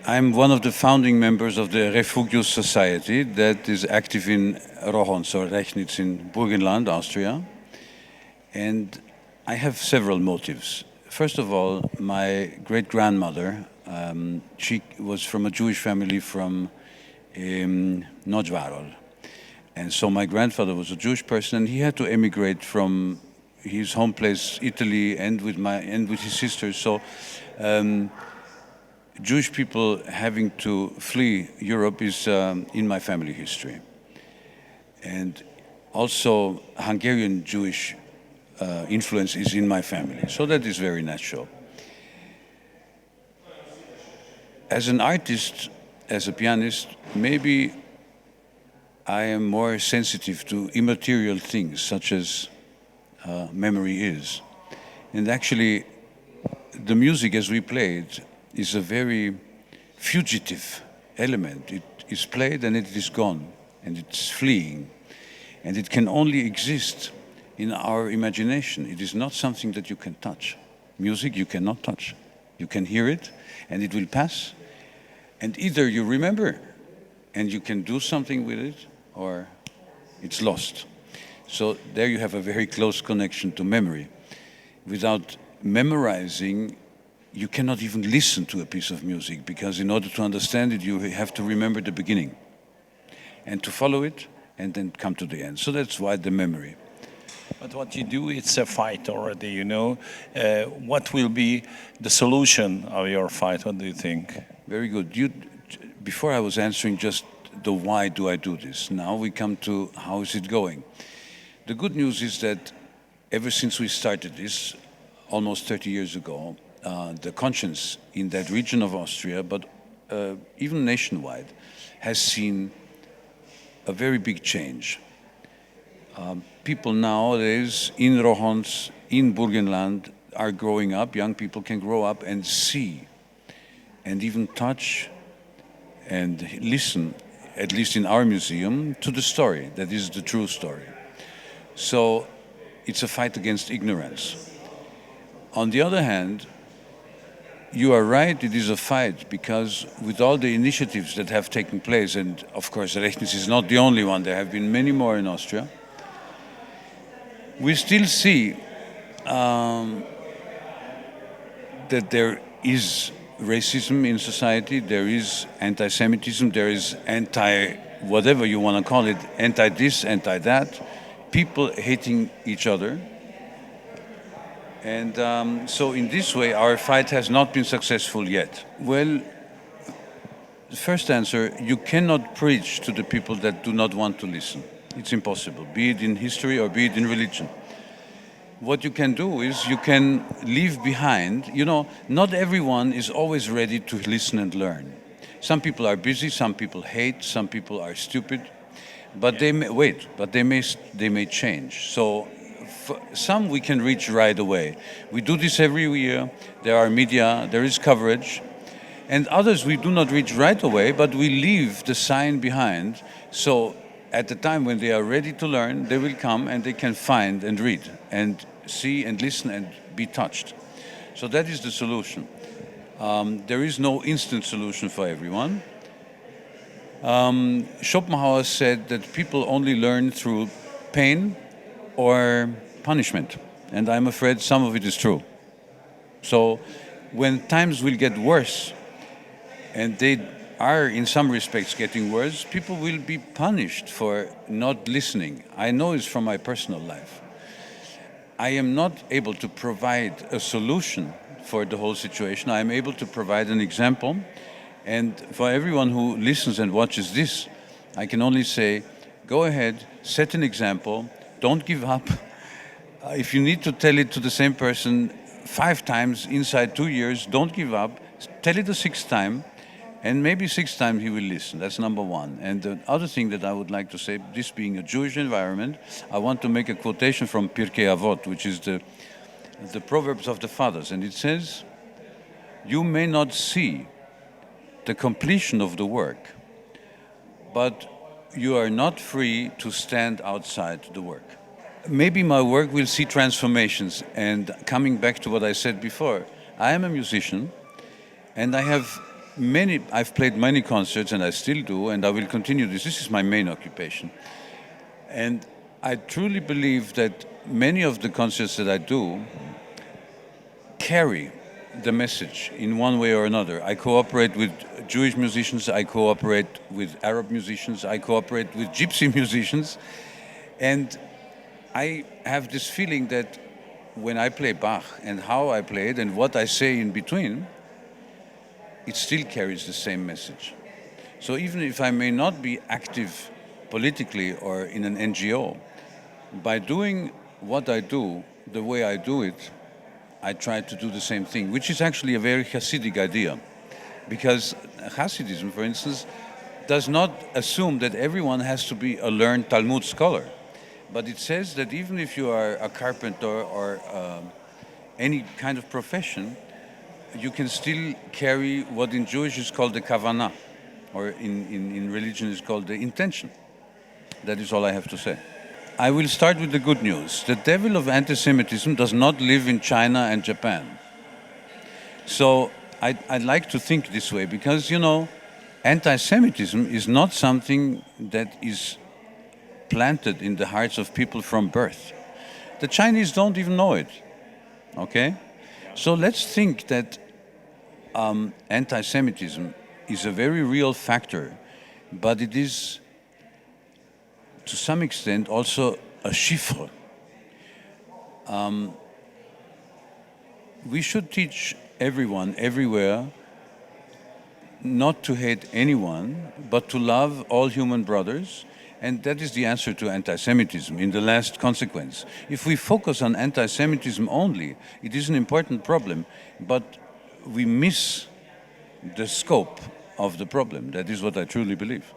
I'm one of the founding members of the Refugius Society that is active in Rohonc or Rechnitz in Burgenland, Austria. And I have several motives. First of all, my great-grandmother, she was from a Jewish family from Nagyvárad. And so my grandfather was a Jewish person, and he had to emigrate from his home place, Italy, and with his sisters. So Jewish people having to flee Europe is in my family history. And also Hungarian Jewish influence is in my family. So that is very natural. As an artist, as a pianist, maybe I am more sensitive to immaterial things, such as memory is. And actually, the music as we play it is a very fugitive element. It is played and it is gone, and it's fleeing. And it can only exist in our imagination. It is not something that you can touch. Music you cannot touch. You can hear it, and it will pass. And either you remember, and you can do something with it, or it's lost. So there you have a very close connection to memory. Without memorizing, you cannot even listen to a piece of music, because in order to understand it, you have to remember the beginning and to follow it and then come to the end. So that's why the memory. But what you do, it's a fight already, you know. What will be the solution of your fight? What do you think? Very good. Before I was answering just the why do I do this. Now we come to how is it going. The good news is that ever since we started this, almost 30 years ago, the conscience in that region of Austria, but even nationwide, has seen a very big change. People nowadays in Rohonc, in Burgenland, are growing up. Young people can grow up and see and even touch and listen, at least in our museum, to the story that is the true story. So it's a fight against ignorance. On the other hand, you are right, it is a fight, because with all the initiatives that have taken place, and of course Rechnitz is not the only one, there have been many more in Austria, we still see that there is racism in society, there is anti-Semitism, there is whatever you want to call it, anti-this, anti-that, people hating each other. And so in this way, our fight has not been successful yet. Well, the first answer, you cannot preach to the people that do not want to listen. It's impossible, be it in history or be it in religion. What you can do is you can leave behind, not everyone is always ready to listen and learn. Some people are busy, some people hate, some people are stupid, but they may change. So some we can reach right away. We do this every year, there are media, there is coverage, and others we do not reach right away, but we leave the sign behind, so at the time when they are ready to learn, they will come and they can find and read and see and listen and be touched. So that is the solution. There is no instant solution for everyone. Schopenhauer said that people only learn through pain or punishment, and I'm afraid some of it is true. So when times will get worse, and they are in some respects getting worse, people will be punished for not listening. I know it's from my personal life. I am not able to provide a solution for the whole situation. I am able to provide an example, and for everyone who listens and watches this, I can only say, go ahead, set an example, don't give up. If you need to tell it to the same person 5 times inside 2 years, don't give up, tell it the 6th time, and maybe 6th time he will listen. That's number one. And the other thing that I would like to say, this being a Jewish environment, I want to make a quotation from Pirkei Avot, which is the Proverbs of the Fathers. And it says, you may not see the completion of the work, but you are not free to stand outside the work. Maybe my work will see transformations. And coming back to what I said before, I am a musician, and I have I've played many concerts, and I still do, and I will continue this. This is my main occupation. And I truly believe that many of the concerts that I do carry the message in one way or another. I cooperate with Jewish musicians, I cooperate with Arab musicians, I cooperate with Gypsy musicians, and I have this feeling that when I play Bach and how I play it and what I say in between, it still carries the same message. So even if I may not be active politically or in an NGO, by doing what I do the way I do it, I try to do the same thing, which is actually a very Hasidic idea. Because Hasidism, for instance, does not assume that everyone has to be a learned Talmud scholar. But it says that even if you are a carpenter or any kind of profession, you can still carry what in Jewish is called the kavanah, or in religion is called the intention. That is all I have to say. I will start with the good news. The devil of anti-Semitism does not live in China and Japan. So I'd like to think this way because, you know, anti-Semitism is not something that is planted in the hearts of people from birth. The Chinese don't even know it, okay? So let's think that anti-Semitism is a very real factor, but it is to some extent also a chiffre. We should teach everyone, everywhere, not to hate anyone, but to love all human brothers. And that is the answer to anti-Semitism in the last consequence. If we focus on anti-Semitism only, it is an important problem, but we miss the scope of the problem. That is what I truly believe.